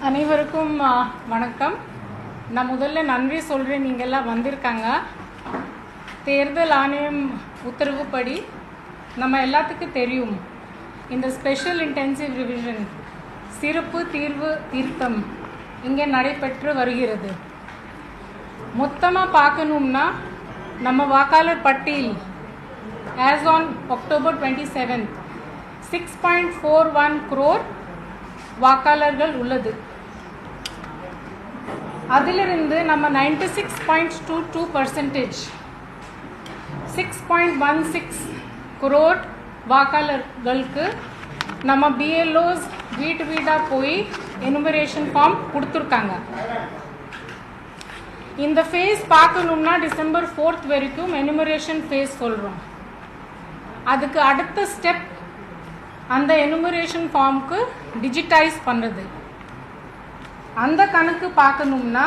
அனைவருக்கும் வணக்கம். நான் முதல்ல நன்றி சொல்கிறேன். நீங்கள்லாம் வந்திருக்காங்க. தேர்தல் ஆணையம் உத்தரவுப்படி நம்ம எல்லாத்துக்கும் தெரியும், இந்த ஸ்பெஷல் இன்டென்சிவ் ரிவிஷன் சிறப்பு தீர்வு திருத்தம் இங்கே நடைபெற்று வருகிறது. மொத்தமாக பார்க்கணும்னா நம்ம வாக்காளர் பட்டியல் ஆஸ் ஆன் அக்டோபர் 27 6.41 crore வாக்காளர்கள் உள்ளது. அதிலிருந்து நம்ம 96.22% 6.16 crore வாக்காளர்களுக்கு நம்ம பிஎல்ஓஸ் வீட்டு வீடாக போய் எனுமரேஷன் ஃபார்ம் கொடுத்துருக்காங்க. இந்த ஃபேஸ் பார்க்கணும்னா டிசம்பர் 4 வரைக்கும் எனுமரேஷன் ஃபேஸ் சொல்கிறோம். அதுக்கு அடுத்த ஸ்டெப் அந்த எனுமரேஷன் ஃபார்முக்கு டிஜிட்டைஸ் பண்ணுறது. அந்த கணக்கு பார்க்கணும்னா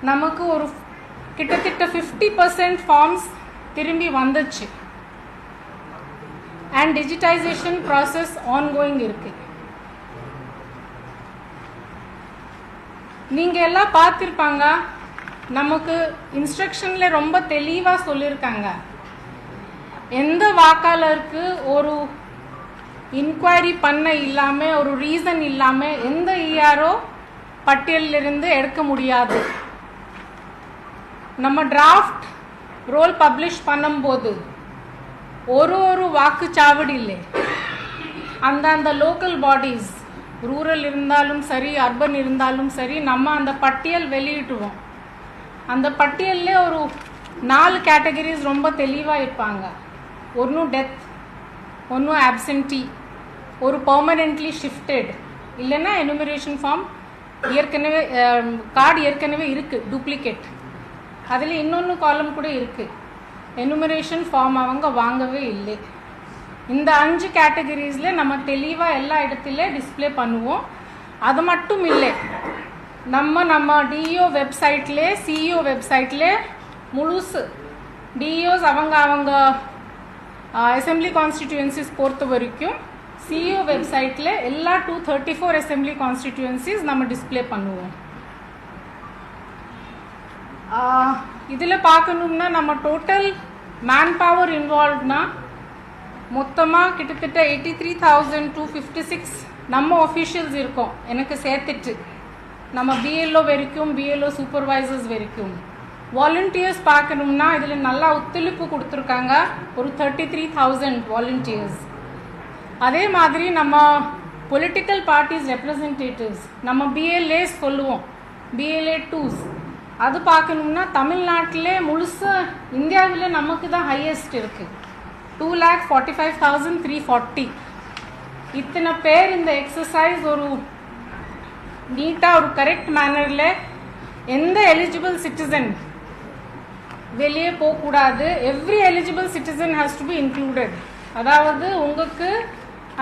நமக்கு ஒரு கிட்டத்தட்ட 50% ஃபார்ம்ஸ் திரும்பி வந்துச்சு. அண்ட் டிஜிட்டைசேஷன் ப்ராசஸ் ஆன்கோயிங் இருக்கு. நீங்கள் எல்லாம் பார்த்துருப்பாங்க, நமக்கு இன்ஸ்ட்ரக்ஷனில் ரொம்ப தெளிவாக சொல்லியிருக்காங்க, எந்த வாக்காளருக்கு ஒரு இன்கொயரி பண்ண இல்லாமல் ஒரு ரீசன் இல்லாமல் எந்த இஆர்ஓ பட்டியலிருந்து எடுக்க முடியாது. நம்ம டிராஃப்ட் ரோல் பப்ளிஷ் பண்ணும்போது ஒரு வாக்குச்சாவடியில் அந்த லோக்கல் பாடிஸ், ரூரல் இருந்தாலும் சரி அர்பன் இருந்தாலும் சரி, நம்ம அந்த பட்டியல் வெளியிட்டுவோம். அந்த பட்டியலில் ஒரு 4 கேட்டகரிஸ் ரொம்ப தெளிவாக இருப்பாங்க. ஒன்று டெத், ஒன்று ஆப்சென்டி, ஒரு பர்மனெண்ட்லி ஷிஃப்டட், இல்லைன்னா எனுமரேஷன் ஃபார்ம் ஏற்கனவே கார்டு ஏற்கனவே இருக்குது டூப்ளிகேட். அதில் இன்னொன்று காலம் கூட இருக்குது, எனுமரேஷன் ஃபார்ம் அவங்க வாங்கவே இல்லை. இந்த 5 கேட்டகரிஸில் நம்ம தெளிவாக எல்லா இடத்துல டிஸ்பிளே பண்ணுவோம். அது மட்டும் இல்லை, நம்ம டிஇஓ வெப்சைட்லே சிஇஓ வெப்சைட்லே முழுசு டிஇஓஸ் அவங்க அசெம்பிளி கான்ஸ்டிடியூன்சிஸ் பொறுத்த வரைக்கும் சிஇஓ வெப்சைட்டில் எல்லா 234 அசெம்பிளி கான்ஸ்டிடியூன்சிஸ் நம்ம டிஸ்பிளே பண்ணுவோம். இதில் பார்க்கணும்னா நம்ம டோட்டல் மேன் பவர் இன்வால்வ்னா மொத்தமாக கிட்டத்தட்ட 83,256 நம்ம ஒஃபிஷியல்ஸ் இருக்கோம், எனக்கு சேர்த்துட்டு. நம்ம பிஎல்ஓ வரைக்கும், பிஎல்ஓ சூப்பர்வைசர்ஸ் வரைக்கும். வாலண்டியர்ஸ் பார்க்கணும்னா இதில் நல்லா ஒத்துழைப்பு கொடுத்துருக்காங்க, ஒரு 33,000 வாலண்டியர்ஸ். அதே மாதிரி நம்ம பொலிட்டிக்கல் பார்ட்டிஸ் ரெப்ரசன்டேட்டிவ்ஸ், நம்ம பிஎல்ஏ சொல்லுவோம், பிஎல்ஏ 2s, அது பார்க்கணும்னா தமிழ்நாட்டிலே முழுசாக இந்தியாவில் நமக்கு தான் ஹையஸ்ட் இருக்குது, 2,45,340. இத்தனை பேர் இந்த எக்ஸசைஸ் ஒரு நீட்டாக ஒரு கரெக்ட் மேனரில், எந்த எலிஜிபிள் சிட்டிசன் வெளியே போகக்கூடாது, every eligible citizen has to be included. அதாவது உங்களுக்கு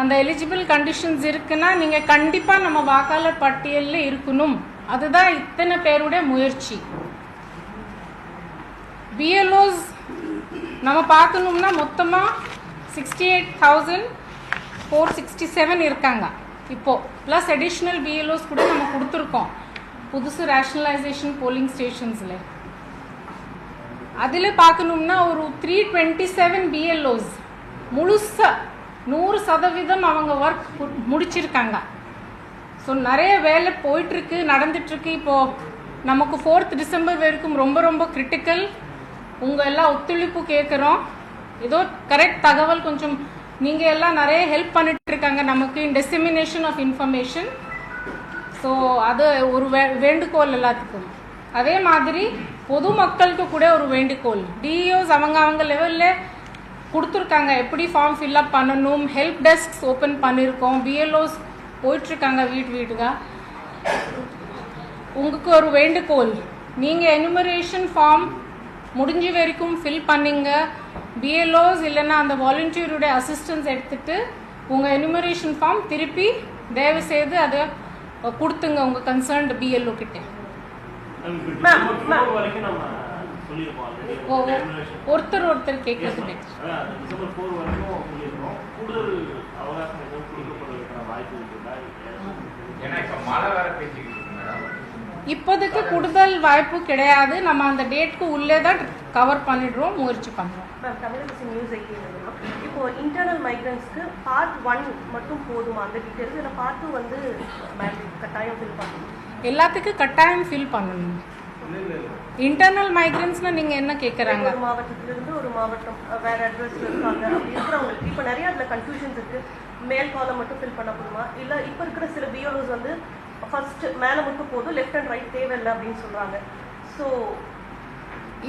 அந்த எலிஜிபிள் கண்டிஷன்ஸ் இருக்குன்னா நீங்கள் கண்டிப்பாக நம்ம வாக்காளர் பட்டியலில் இருக்கணும். அதுதான் இத்தனை பேருடைய முயற்சி. பிஎல்ஓஸ் நம்ம பார்க்கணும்னா மொத்தமாக 68,467 இருக்காங்க இப்போது, ப்ளஸ் அடிஷ்னல் பிஎல்ஓஸ் கூட நம்ம கொடுத்துருக்கோம் புதுசு ரேஷனலைசேஷன் போலிங் ஸ்டேஷன்ஸில். அதில் பார்க்கணும்னா ஒரு 327 பிஎல்ஓஸ் முழுசாக 100% அவங்க ஒர்க் முடிச்சிருக்காங்க. ஸோ நிறைய வேலை போயிட்டுருக்கு, நடந்துட்டுருக்கு. இப்போது நமக்கு 4th டிசம்பர் வரைக்கும் ரொம்ப கிரிட்டிக்கல். உங்கள் எல்லாம் ஒத்துழைப்பு கேட்குறோம். ஏதோ கரெக்ட் தகவல் கொஞ்சம் நீங்கள் எல்லாம் நிறைய ஹெல்ப் பண்ணிட்டு இருக்காங்க நமக்கு இன் டிசெமினேஷன் ஆஃப் இன்ஃபர்மேஷன். ஸோ அது ஒரு வேண்டுகோள் எல்லாத்துக்கும். அதே மாதிரி பொதுமக்களுக்கு கூட ஒரு வேண்டுகோள். டிஇஓஸ் அவங்க லெவலில் கொடுத்துருக்காங்க எப்படி ஃபார்ம் ஃபில்அப் பண்ணணும். ஹெல்ப் டெஸ்க்ஸ் ஓப்பன் பண்ணியிருக்கோம், பிஎல்ஓஸ் போயிட்டுருக்காங்க வீட்டுக்கா. உங்களுக்கு ஒரு வேண்டுகோள், நீங்கள் எனுமரேஷன் ஃபார்ம் முடிஞ்ச வரைக்கும் ஃபில் பண்ணிங்க. பிஎல்ஓஸ் இல்லைன்னா அந்த வாலண்டியருடைய அசிஸ்டன்ஸ் எடுத்துகிட்டு உங்கள் எனுமரேஷன் ஃபார்ம் திருப்பி தயவு செய்து அதை கொடுத்துங்க உங்கள் கன்சர்ன்டு பிஎல்ஓ கிட்டே. ஒருத்தர் கேட்கறது ஏன்னா இப்போ இப்போதைக்கு கூடுதல் வாய்ப்பு கிடையாது. நம்ம அந்த டேட்க்கு உள்ளே தான் கவர் பண்ணிடுறோம், முயற்சி பண்ணுறோம். இப்போ இன்டர்னல் மைக்ரன்ஸ்க்கு பார்ட் 1 மட்டும் போதுமா அந்த டீடைல்ஸ், இல்லை பார்ட் 2 வந்து கட்டாயம் ஃபில் பண்ணணும்? எல்லாத்துக்கும் கட்டாயம் ஃபில் பண்ணணும். இன்டர்னல் மைக்ரன்ஸ்னா நீங்க என்ன கேக்குறாங்க? ஒரு மாவட்டத்திலிருந்து ஒரு மாவட்டம் வேற அட்ரஸ்ல இருக்காங்க அப்படி இருக்கிறவங்களுக்கு இப்போ நிறைய அதில் கன்ஃபியூஷன்ஸ் இருக்கு. மேல் காலம் மட்டும் ஃபில் பண்ண போதுமா, இல்லை இப்போ இருக்கிற சில பிஓஸ் வந்து ஃபர்ஸ்ட் மேலே மட்டும் போதும், லெஃப்ட் அண்ட் ரைட் தேவையில்லை அப்படின்னு சொல்றாங்க. ஸோ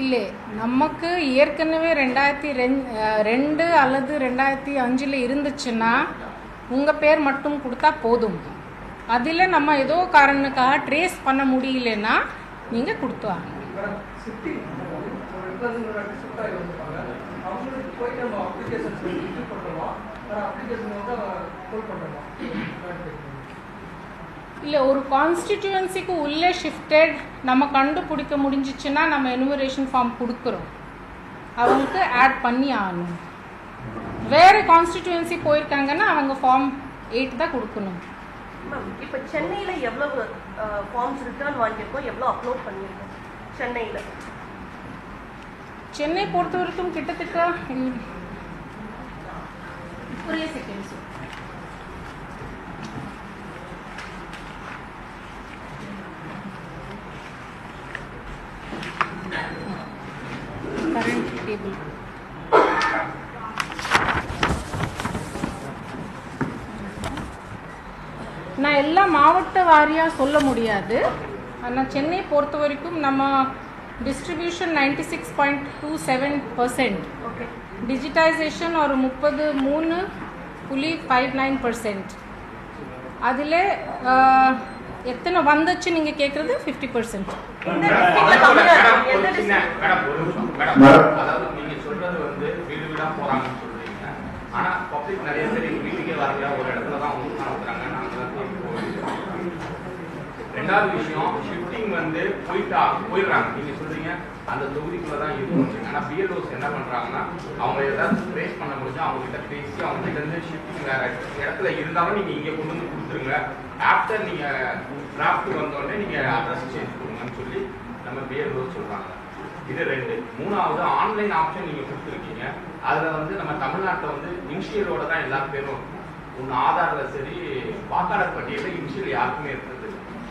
இல்லை, நமக்கு ஏற்கனவே 2002 அல்லது 2005 இருந்துச்சுன்னா உங்கள் பேர் மட்டும் கொடுத்தா போதும். அதில் நம்ம ஏதோ காரணத்துக்காக ட்ரேஸ் பண்ண முடியலன்னா நீங்கள் கொடுத்துவாங்க. இல்லை, ஒரு கான்ஸ்டிடியூவன்சிக்கு உள்ளே ஷிஃப்டட் நம்ம கண்டுபிடிக்க முடிஞ்சிச்சுன்னா நம்ம எனுமரேஷன் ஃபார்ம் கொடுக்குறோம், அவங்களுக்கு ஆட் பண்ணி ஆகணும். வேறு கான்ஸ்டிடியூவன்சி போயிருக்காங்கன்னா அவங்க ஃபார்ம் 8 தான் கொடுக்கணும். இப்போ சென்னையில் எவ்வளவு ஃபார்ம்ஸ் ரிட்டர்ன் வாங்கியிருக்கோம், எவ்வளோ அப்லோட் பண்ணியிருக்கோம் சென்னையில்? சென்னை பொறுத்த வரைக்கும் கிட்டத்தட்ட ஒரே செகண்ட்ஸ் கரண்ட் டேபிள் நான் எல்லா மாவட்ட வாரியாக சொல்ல முடியாது. ஆனால் சென்னை பொறுத்த வரைக்கும் நம்ம டிஸ்ட்ரிபியூஷன் 96.27%, டிஜிட்டைசேஷன் ஒரு 33.59%. அதில் எத்தனை வந்துச்சு நீங்கள் கேட்குறது? 50%. ஆனா பப்ளிக் நிறைய பேர் எங்க வீட்டுக்கே வரல, ஒரு இடத்துல தான் ஊருக்கு அனுப்புறாங்க. நாங்க ரெண்டாவது விஷயம், ஷிஃப்டிங் வந்து போயிடுறாங்க. நீங்க சொல்றீங்க அந்த தொகுதிக்குள்ள தான் இருக்கும். ஆனா பிஎல்ஓஸ் என்ன பண்றாங்கன்னா, அவங்க ஏதாவது ட்ரேஸ் பண்ண முடிஞ்சா அவங்க கிட்ட பேசி அவங்க கிட்ட இருந்து ஷிஃப்டிங் வேற இடத்துல இருந்தாலும் நீங்க இங்க கொண்டு வந்து கொடுத்துருங்க, ஆஃப்டர் நீங்க டிராஃப்ட் வந்தோடனே நீங்க அட்ரஸ் சேஞ்ச் பண்ணுங்கன்னு சொல்லி நம்ம பிஎல்ஓஸ் சொல்றாங்க. இது 2. மூணாவது, ஆன்லைன் ஆப்ஷன் நீங்க கொடுத்துருக்கீங்க. அதுல வந்து நம்ம தமிழ்நாட்டில் வந்து இனிஷியலோட தான் எல்லா பேரும் ஒன்று ஆதார்ல சரி, வாக்காளர் பட்டியலில் இனிஷியல் யாருக்குமே இருக்குது.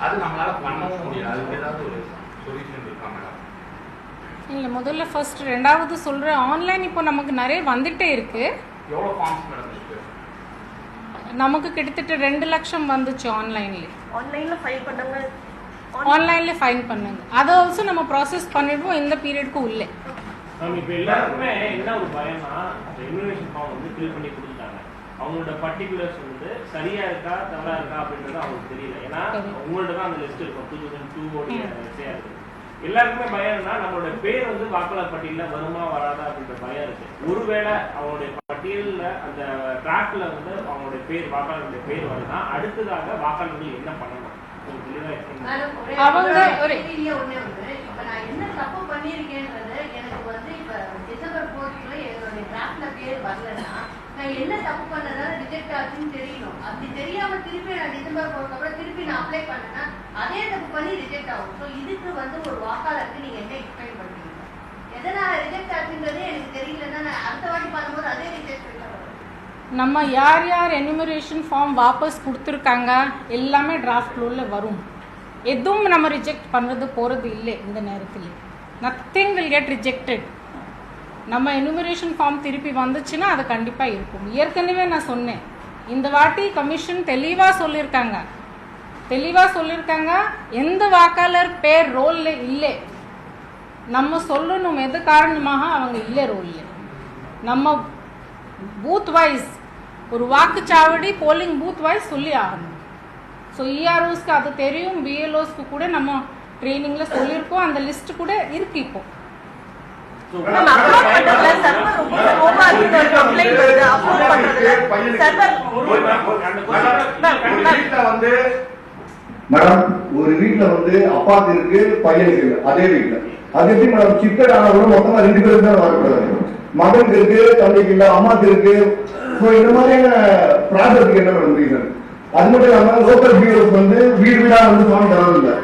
அது நம்மளால பண்ணவும் முடியாது. அதுக்கு ஏதாவது ஒரு சொல்யூஷன் இருக்கா மேடம்? இல்லை, முதல்ல ஃபர்ஸ்ட் ரெண்டாவது சொல்கிறேன். ஆன்லைன் இப்போ நமக்கு நிறைய வந்துட்டே இருக்கு. எவ்வளோ ஃபார்ம்ஸ் மேடம் இருக்கு? நமக்கு கிட்டத்தட்ட 2 லட்சம் வந்துச்சு ஆன்லைன்லேயே. ஆன்லைனில் ஃபைல் பண்ணாங்க, ஆன்லைன்ல ஃபைன் பண்ணுங்க. அதை ஆல்சோ நம்ம ப்ராசஸ் பண்ணிடுவோம் இந்த பீரியடுக்கு உள்ளே. இப்போ எல்லாருக்குமே என்ன ஒரு பயம்னா, எனுமரேஷன் ஃபார்ம் வந்து ஃபில் பண்ணி கொடுத்துட்டாங்க, அவங்களோட பர்டிகுலர்ஸ் வந்து சரியா இருக்கா தவறா இருக்கா அப்படின்றது அவங்களுக்கு தெரியல. ஏன்னா உங்கள்ட்ட தான் அந்த லிஸ்ட் இருக்கும், 2002 எஸ்ஏயா இருக்கு. எல்லாருக்குமே பயம்னா நம்மளோட பேர் வந்து வாக்காளர் பட்டியலில் வருமா வராதா அப்படின்ற பயம் இருக்கு. ஒருவேளை அவங்களுடைய பட்டியலில் அந்த ட்ராக்ல வந்து அவங்களுடைய பேர் வாக்காளருடைய பேர் வருதுன்னா அடுத்ததாக வாக்காளர்கள் என்ன பண்ணணும்? அவங்க ஒரு இப்ப நான் என்ன தப்பு பண்ணிருக்கேன்றது எனக்கு வந்து இப்ப டிசம்பர் 4th என்னுடைய டிராஃப்ட்ல பேர் வரலன்னா நான் என்ன தப்பு பண்ணதால ரிஜெக்ட் ஆச்சுன்னு தெரியணும். அப்படி தெரியாம திருப்பி நான் டிசம்பர் 4th அப்புறம் திருப்பி நான் அப்ளை பண்ணேன்னா அதே தப்பு பண்ணி ரிஜெக்ட் ஆகும். ஸோ இதுக்கு வந்து ஒரு வாக்காளருக்கு நீங்க என்ன எக்ஸ்பிளைன் பண்றீங்க? எதனால ரிஜெக்ட் ஆச்சுன்றதே எனக்கு தெரியலன்னா நான் அடுத்த வாட்டி பண்ணும்போது அதே ரிஜெக்ட் பண்ண நம்ம யார் யார் எனுமரேஷன் ஃபார்ம் வாபஸ் கொடுத்துருக்காங்க எல்லாமே டிராஃப்ட் உள்ள வரும். எதுவும் நம்ம ரிஜெக்ட் பண்ணுறது போகிறது இல்லை. இந்த நேரத்தில் நத்திங் வில் கெட் ரிஜெக்டட். நம்ம எனுமரேஷன் ஃபார்ம் திருப்பி வந்துச்சுன்னா அது கண்டிப்பாக இருக்கும். ஏற்கனவே நான் சொன்னேன், இந்த வாட்டி கமிஷன் தெளிவாக சொல்லியிருக்காங்க எந்த வாக்காளர் பேர் ரோலில் இல்லை நம்ம சொல்லணும் எது காரணமாக அவங்க இல்லை ரோலில். நம்ம பூத் வைஸ் ஒரு வாக்குச்சாவடி போலிங் பூத் வைஸ் சொல்லி ஆகணும். ஸோ இஆர்ஓஸ்க்கு அது தெரியும், பிஎல்ஓஸ்க்கு கூட நம்ம ட்ரைனிங்கில் சொல்லியிருக்கோம். அந்த லிஸ்ட் கூட இருக்கு. இப்போ மேடம், ஒரு வீட்டுல வந்து அப்பாக்கு இருக்கு, பையனுக்கு இருக்கு. அதே வீட்டுல அது எப்படி மேடம் சிக்கன் ஆனா கூட மொத்தமா 2 பேருக்கு தான் வரக்கூடாது. மகனுக்கு இருக்கு, தந்தைக்கு இல்ல, அம்மாக்கு இருக்கு. இந்த மாதிரியான ப்ராசஸ்க்கு என்ன மேடம் ரீசன்? அது மட்டும் இல்லாம லோக்கல் பியூரோஸ் வந்து வீடு வீடா வந்து ஃபார்ம் தரதில்லை.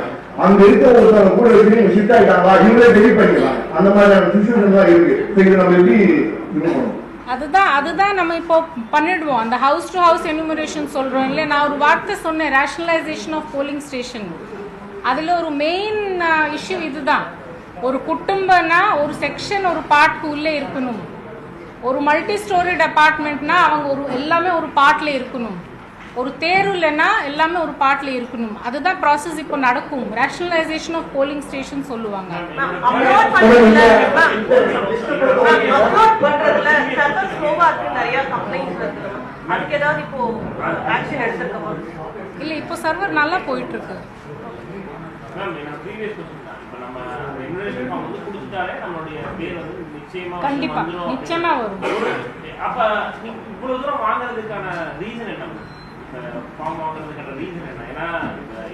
அங்க இருக்க ஒருத்தவங்க கூட வச்சு நீங்க ஷிஃப்ட் ஆயிட்டாங்களா இவங்களே டெலிட் பண்ணிக்கலாம். அந்த மாதிரியான சிச்சுவேஷன் தான் இருக்கு. இது நம்ம எப்படி இது பண்ணணும்? அதுதான் நம்ம இப்போ பண்ணிடுவோம். அந்த ஹவுஸ் டு ஹவுஸ் எனுமரேஷன் சொல்றோம் இல்லையா. நான் ஒரு வார்த்தை சொன்னேன், ரேஷனலைசேஷன் ஆஃப் போலிங் ஸ்டேஷன். அதுல ஒரு மெயின் இஷ்யூ இதுதான். ஒரு குடும்பம்னா ஒரு செக்ஷன் ஒரு பார்ட்க்கு உள்ளே இருக்கணும். ஒரு மல்டி ஸ்டோரிட் அபார்ட்மெண்ட்னா அவங்க எல்லாமே ஒரு பார்ட்ல இருக்கணும். ஒரு தேர்வுலன்னா எல்லாமே ஒரு பார்ட்ல இருக்கணும். அதுதான் ப்ராசஸ் இப்போ நடக்கும். ரேஷனலைசேஷன் ஆஃப் போலிங் ஸ்டேஷன் சொல்லுவாங்க. அப்லோட் பண்றதுல சர்வர் ஸ்லோவா இருக்கு, நிறைய கம்ப்ளைண்ட்ஸ் இருக்கு. அதுக்கு ஏதாவது இப்போ ஆக்ஷன் எடுத்துக்கமா? இல்ல, இப்போ சர்வர் நல்லா போயிட்டு இருக்கு. நிச்சயமா வரும். அப்ப இவ்வளவு தூரம் வாங்குறதுக்கான ரீசன் என்ன? ஃபார்ம் வாங்குறதுக்கான ரீசன் என்ன? ஏன்னா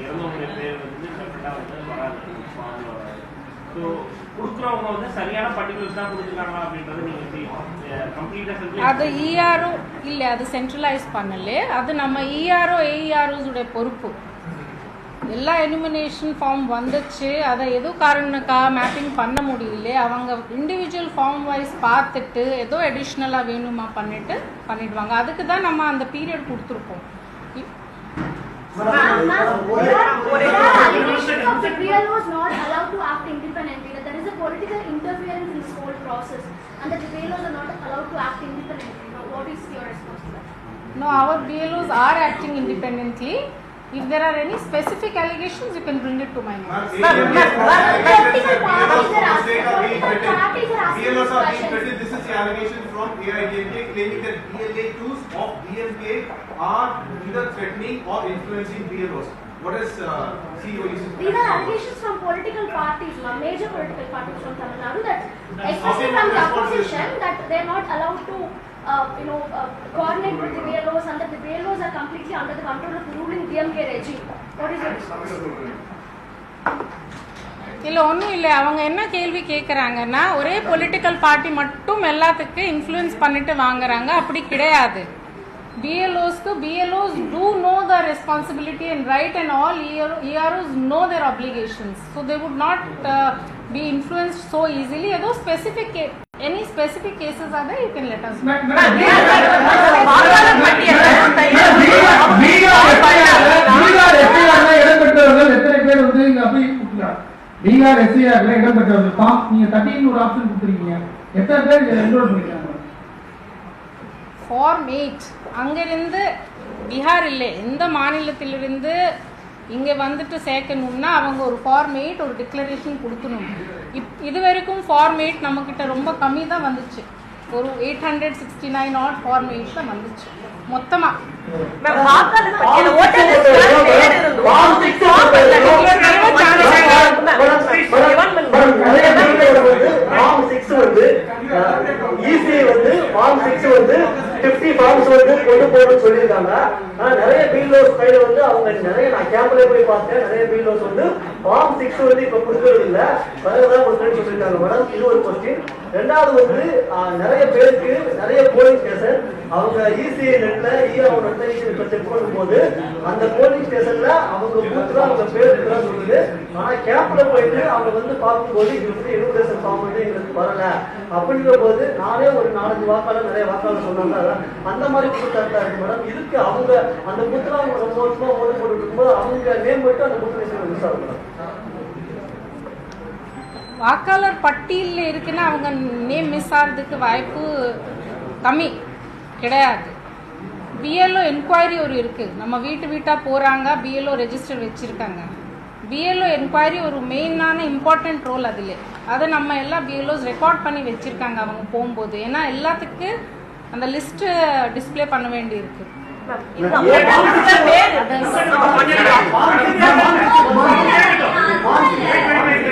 இறந்தவங்க பேர் வந்து வராது. ஸோ கொடுக்குறவங்க வந்து சரியான பர்டிகுலர்ஸ் தான் கொடுத்துருக்காங்களா அப்படின்றது நீங்க கம்ப்ளீட்டா அது இஆர்ஓ இல்ல, அது சென்ட்ரலைஸ் பண்ணல. அது நம்ம இஆர்ஓ ஏஇஆர்ஓஸ் உடைய பொறுப்பு. எல்லா எலிமினேஷன் ஃபார்ம் வந்துச்சு, அதை ஏதோ காரணக்காக மேப்பிங் பண்ண முடியல. அவங்க இண்டிவிஜுவல் ஃபார்ம் வைஸ் பார்த்துட்டு ஏதோ அடிஷ்னலாக வேணுமா பண்ணிடுவாங்க. அதுக்கு தான் நம்ம அந்த பீரியட் கொடுத்துருக்கோம். No, our BLOs are acting independently. If there are any specific allegations, you can bring it to my notice. BLOs are being treated. This is the allegation from AIDMK claiming that BLA2s of DMK are either threatening or influencing BLOs. What is CEO? These are allegations from political parties, major political parties from Tamil Nadu, that especially from the opposition, that they are not allowed to coordinate with the BLOs, and that the BLOs are completely under the control of the ruling DMK regime. What is your response? இல்லை, ஒன்றும் இல்லை. அவங்க என்ன கேள்வி கேட்குறாங்கன்னா, ஒரே political party மட்டும் எல்லாத்துக்கும் இன்ஃப்ளூயன்ஸ் பண்ணிட்டு வாங்குறாங்க. அப்படி கிடையாது. BLOs do know the responsibility and right, and all EROs know their obligations. So they would not be influenced so easily. Although any specific cases are there, you can let us know. Bihar எஸ்ஐஆர்ல இடம்பெற்றவர்கள் form நீங்க 13 ஒரு option கொடுத்துருக்கீங்க. எத்தனை பேர் enrol பண்ணிருக்காங்க? Form 8 அங்கிருந்து பீகார் இல்லை, எந்த மாநிலத்திலிருந்து இங்கே வந்துட்டு சேர்க்கணும்னா அவங்க ஒரு ஃபார்ம் 8 ஒரு டிக்ளரேஷன் கொடுக்கணும். இது வரைக்கும் ஃபார்ம் 8 நம்மக்கிட்ட ரொம்ப கம்மி தான் வந்துச்சு. ஒரு 869 ஆட் ஃபார்ம் 8 தான் வந்துச்சு மொத்தமா. சொல்லிருக்காங்க. நிறைய பிஎல்ஓஸ் கையில வந்து அவங்க நிறைய நான் கேம்ப்ல போய் பார்த்தேன். நிறைய பிஎல்ஓஸ் வந்து ஃபார்ம் 6 வந்து இப்ப கொடுக்கறது இல்ல, பலதான் கொடுக்கணும்னு சொல்லிருக்காங்க மேடம். இது ஒரு கொஸ்டின். ரெண்டாவது வந்து நிறைய பேருக்கு நிறைய போலிங் ஸ்டேஷன் அவங்க இசிஐ நெட்ல இஆர்ஓ நெட்ல இப்ப செக் பண்ணும்போது அந்த போலிங் ஸ்டேஷன்ல அவங்க பூத்துல அவங்க பேர் இருக்கிறதா சொல்லுது. ஆனா கேம்ப்ல போயிட்டு அவங்க வந்து பார்க்கும்போது இது வந்து எலிமினேஷன் ஃபார்ம் வந்து எங்களுக்கு வரல அப்படிங்கிற போது நானே ஒரு 4-5 வாக்காளர் நிறைய வாக்காளர் சொன்னாங்க. அந்த மாதிரி கொடுத்தாட்டா இருக்கு மேடம். இதுக்கு அவங்க அந்த பூத்துல அவங்க ரொம்ப வருஷமா ஓட்டு போட்டு இருக்கும்போது அவங்க நேம் மட்டும் அந்த பூத்துல மிஸ் ஆகும் மேடம். வாக்காளர் பட்டியலில் இருக்குன்னா அவங்க நேம் மிஸ் ஆகிறதுக்கு வாய்ப்பு கம்மி கிடையாது. பிஎல்ஓ என்கொயரி ஒரு இருக்குது. நம்ம வீட்டாக போகிறாங்க, பிஎல்ஓ ரெஜிஸ்டர் வச்சுருக்காங்க. பிஎல்ஓ என்கொயரி ஒரு மெயினான இம்பார்ட்டன்ட் ரோல் அதில். அதை நம்ம எல்லா பிஎல்ஓஸ் ரெக்கார்ட் பண்ணி வச்சுருக்காங்க அவங்க போகும்போது. ஏன்னா எல்லாத்துக்கு அந்த லிஸ்ட்டு டிஸ்பிளே பண்ண வேண்டி இருக்கு.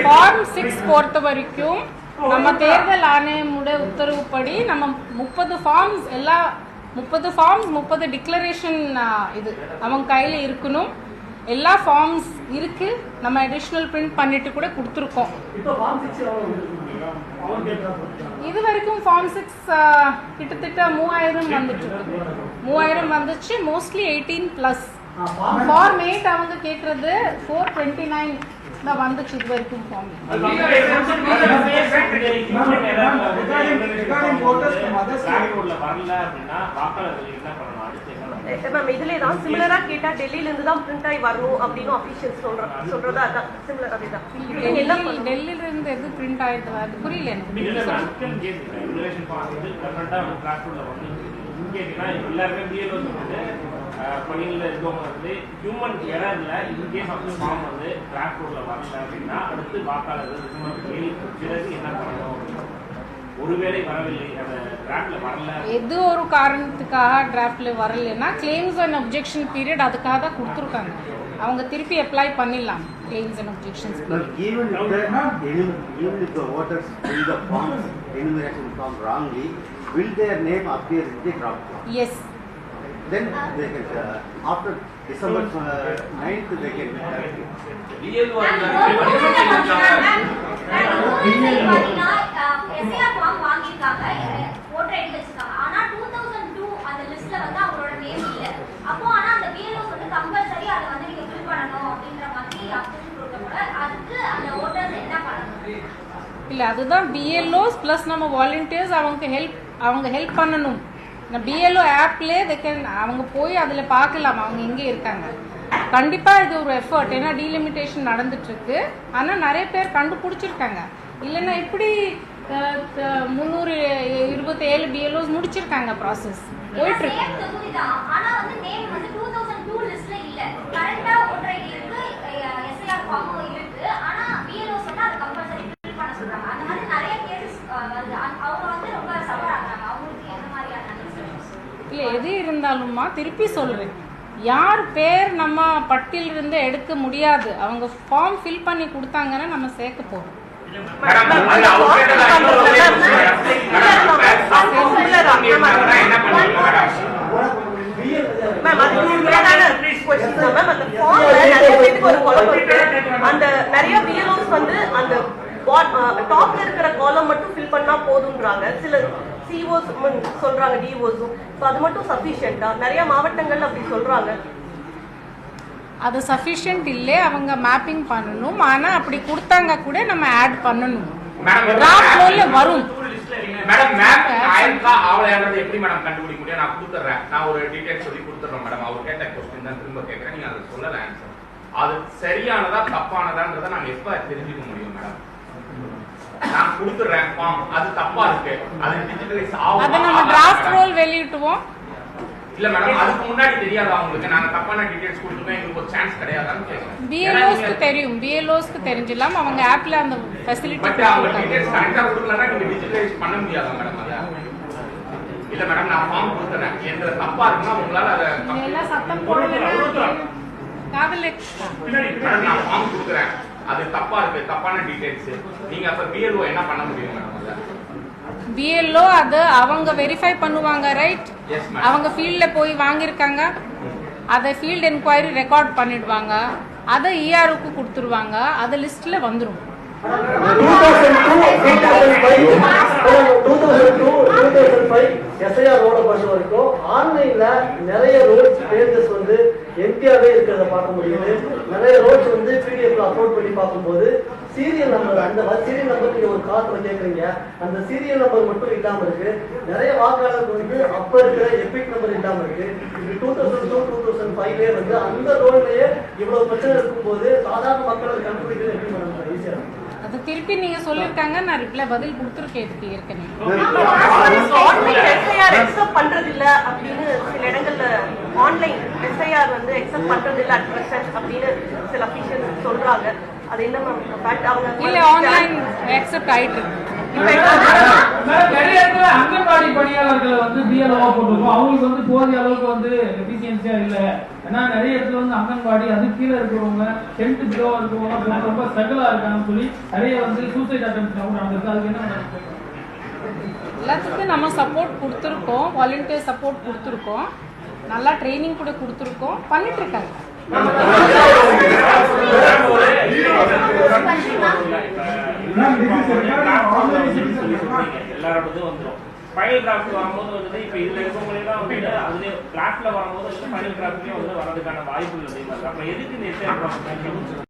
ஃபார்ம் 6 பொறுத்த வரைக்கும் நம்ம தேர்தல் ஆணையமுடைய உத்தரவுப்படி நம்ம 30 ஃபார்ம்ஸ் 30 டிக்ளரேஷன் இது அவங்க கையில் இருக்கணும். எல்லா ஃபார்ம்ஸ் இருக்கு. நம்ம அடிஷ்னல் பிரிண்ட் பண்ணிட்டு கூட கொடுத்துருக்கோம். இது வரைக்கும் ஃபார்ம் 6 கிட்டத்தட்ட 3000 வந்துட்டு 3000 வந்துச்சு. மோஸ்ட்லி 18+. ஃபார்ம் 8 அவங்க கேக்குறது 429 தான் வந்துச்சு இது வரைக்கும் ஃபார்ம். மேம் இதுல தான் சிமிலரா கேட்டா டெல்லியில இருந்து தான் பிரிண்ட் ஆகி வரணும் அப்படின்னு அபிஷியல்ஸ் சொல்றதா அதான் சிமிலர் அதுதான். டெல்லியில இருந்து எது பிரிண்ட் ஆயிட்டு வருது புரியல எனக்கு. எல்லாருமே பிஎல்ஓஸ் வந்து பணியில் இருக்கவங்க வந்து ஹியூமன் எரர்ல இன்கேஸ் அந்த ஃபார்ம் வந்து டிராஃப்ட் ரோட்ல வரல அப்படின்னா அடுத்து வாக்காளர்கள் பிறகு என்ன பண்ணணும்? ஒருவேளை வரவில்லை அந்த டிராஃப்ட்ல வரல எது ஒரு காரணத்துக்காக டிராஃப்ட்ல வரலன்னா கிளைம்ஸ் அண்ட் அப்ஜெக்ஷன் பீரியட் அதுக்காக தான் கொடுத்துருக்காங்க. அவங்க திருப்பி அப்ளை பண்ணிடலாம் claims and objections period. Even if the voters fill the forms, enumeration form wrongly, will their name appear in the draft form? Yes. Then they can, after December 9th, they can. SIR form வாங்கிருக்காங்க, voter ID வச்சிருக்காங்க. ஆனா 2002 அந்த லிஸ்ட்ல வந்து அவங்களோட name இல்ல. அப்போ ஆனா அந்த பிஎல்ஓஸ் வந்து கம்பல்சரி அதை வந்து நீங்க ஃபில் பண்ணணும் அப்படின்ற மாதிரி அப்ஜெக்ஷன் கொடுத்தப்போ அதுக்கு அந்த ஓட்டர்ஸ் என்ன பண்ணணும்? இல்ல அதுதான் பிஎல்ஓஸ் பிளஸ் நம்ம வாலண்டியர்ஸ் அவங்க ஹெல்ப் பண்ணணும். பிஎல்ஓ ஆப்லேயே அவங்க போய் அதுல பார்க்கலாம் அவங்க எங்கே இருக்காங்க. கண்டிப்பா இது ஒரு எஃபர்ட். ஏன்னா டீலிமிட்டேஷன் நடந்துட்டு இருக்கு. ஆனா நிறைய பேர் கண்டுபிடிச்சிருக்காங்க. இல்லைன்னா இப்படி 327 பிஎல்ஓஸ் முடிச்சிருக்காங்க ப்ராசஸ் போயிட்டு இருக்கு. ஆனா வந்து நேம் வந்து 2002 லிஸ்ட்ல இல்ல. கரெக்ட்டா ஓட்டர் ஐடி இருக்கு, SIR ஃபார்ம் இருக்கு. ஆனா பிஎல்ஓஸ் வந்து அது கம்பல்சரி ஃபில் பண்ண சொல்றாங்க. அந்த மாதிரி நிறைய கேसेस வருது. அவங்க வந்து ரொம்ப சஃபர் ஆகுறாங்க. அவங்களுக்கு என்ன மாதிரியான இல்ல எது இருந்தாலும்மா திருப்பி சொல்றேன், யார் பேர் நம்ம பட்டியலிருந்து எடுக்க முடியாது. அவங்க ஃபார்ம் ஃபில் பண்ணி கொடுத்தாங்கன்னா நம்ம சேர்க்க போறோம். அந்த நிறைய பிஎல்ஓஸ் வந்து அந்த டாப்ல இருக்கிற காலம் மட்டும் ஃபில் பண்ணா போதும்ன்றாங்க. சில சிஓஸ் சொல்றாங்க, டிஓஸும். அது மட்டும் சஃபிஷியன்ட்டா? நிறைய மாவட்டங்கள்ல அப்படி சொல்றாங்க. அது சஃபிஷியன்ட் இல்லை, அவங்க மேப்பிங் பண்ணணும். ஆனா அப்படி கொடுத்தாங்க கூட நம்ம ஆட் பண்ணணும். டிராஃப்ட் ரோல்ல வரும். மேடம் மேப் ஆயன்கா ஆவலையானது எப்படி மேடம் கண்டுபிடிக்க முடியும்? நான் கொடுத்துறேன், நான் ஒரு டீடைல் சொல்லி கொடுத்துறேன் மேடம். அவர் கேட்ட क्वेश्चन தான் திரும்ப கேக்குறேன், நீங்க அதை சொல்லல ஆன்சர். அது சரியானதா தப்பானதான்றதை நான் எப்ப தெரிஞ்சுக்க முடியும் மேடம்? நான் கொடுத்துறேன் ஃபார்ம், அது தப்பா இருக்கு, அது டிஜிட்டலைஸ் ஆகும். அத நம்ம டிராஃப்ட் ரோல் வெளியிடுவோம். இல்ல மேடம் அதுக்கு முன்னாடி தெரியாதா உங்களுக்கு? நாங்க தப்பான டீடைல்ஸ் கொடுத்துமே எங்களுக்கு ஒரு சான்ஸ் கிடையாதான்னு கேக்குறேன். பிஎல்ஓஸ்க்கு தெரியும், பிஎல்ஓஸ்க்கு தெரிஞ்சலாம். அவங்க ஆப்ல அந்த ஃபெசிலிட்டி பட் அவங்க டீடைல்ஸ் கரெக்ட்டா கொடுக்கலனா நீங்க டிஜிட்டலைஸ் பண்ண முடியாதா மேடம்? அத இல்ல மேடம் நான் ஃபார்ம் கொடுத்தேன், என்ற தப்பா இருக்குனா உங்களால அத எல்லாம் சத்தம் போடல காதலே. மேடம் நான் ஃபார்ம் கொடுக்குறேன், அது தப்பா இருக்கு, தப்பான டீடைல்ஸ், நீங்க அப்ப பிஎல்ஓ என்ன பண்ண முடியும் மேடம்? பிஎல்ஓ அது அவங்க வெரிஃபை பண்ணுவாங்க, ரைட்? அவங்க ஃபீல்ட்ல போய் வாங்கியிருக்காங்க, அதை ஃபீல்ட் என்கொயரி ரெக்கார்ட் பண்ணிடுவாங்க, அதை இஆர்ஓக்கு கொடுத்துருவாங்க, அது லிஸ்ட்ல வந்துடும். 2005 எஸ்ஐஆர் ரோட பொறுத்த வரைக்கும் ஆன்லைன்ல நிறைய ரோட்ஸ் பேஜஸ் வந்து எம்டியாவே இருக்கிறத பார்க்க முடியுது. நிறைய ரோட்ஸ் வந்து பிடிஎஃப்ல அப்லோட் பண்ணி பார்க்கும்போது சீரியல் நம்பர், அந்த சீரியல் நம்பர் நீங்க ஒரு காலத்துல கேட்குறீங்க, அந்த சீரியல் நம்பர் மட்டும் இல்லாம இருக்கு. நிறைய வாக்காளருக்கு வந்து அப்ப இருக்கிற எபிக் நம்பர் இல்லாம இருக்கு. 2002 2005 வந்து அந்த ரோட்லயே இவ்வளவு பிரச்சனை இருக்கும்போது சாதாரண மக்கள் கண்டுபிடிக்கிறது எப்படி பண்ணுவாங்க? ஈஸியா அது திருப்பி நீங்க சொல்லிருக்காங்க, நான் ரிப்ளை பதில் கொடுத்துருக்கேன் இதுக்கு ஏற்கனவே. எஸ்ஐஆர் எக்ஸெப்ட் பண்றது இல்ல அப்படின்னு சில இடங்கள்ல ஆன்லைன் எஸ்ஐஆர் வந்து எக்ஸெப்ட் பண்றது இல்ல அட் பிரசன்ட் அப்படின்னு சில அபிஷியல்ஸ் சொல்றாங்க. அது என்ன மேம் ஃபேக்ட்? அவங்க இல்ல ஆன்லைன் அக்செப்ட் ஆயிட்டு இருக்கு. நிறைய இடத்துல அங்கன்வாடி பணியாளர்களை வந்து பிஎல்ஓவா போட்டுருக்கோம். அவங்களுக்கு வந்து போதிய அளவுக்கு வந்து எஃபிஷியன்சியா இல்ல. ஏன்னா நிறைய இடத்துல வந்து அங்கன்வாடி அது கீழே இருக்கிறவங்க 10th பிலோ இருக்கிறவங்க ரொம்ப ஸ்ட்ரகிளா இருக்காங்கன்னு சொல்லி நிறைய வந்து சூசைட் அட்டெம்ப்ட்ஸ் கூட நடந்திருக்கு. அதுக்கு என்ன எல்லாத்துக்கும் நம்ம சப்போர்ட் கொடுத்துருக்கோம், வாலண்டியர் சப்போர்ட் கொடுத்துருக்கோம், நல்லா ட்ரைனிங் கூட கொடுத்துருக்கோம், பண்ணிட்டு இருக்காங்க. எல்லாரோடதும் வந்துடும். ஃபைனல் டிராஃப்ட் வரும்போது வந்து இப்போ இதுல இருக்கவங்களே தான் வந்து அதுல டிராஃப்ட்ல வரும்போது வந்து ஃபைனல் டிராஃப்ட்லயும் வந்து வரதுக்கான வாய்ப்புகள் அதிகமா இருக்கு. அப்ப எதுக்கு இந்த எஸ்ஐஆர் ப்ராசஸ்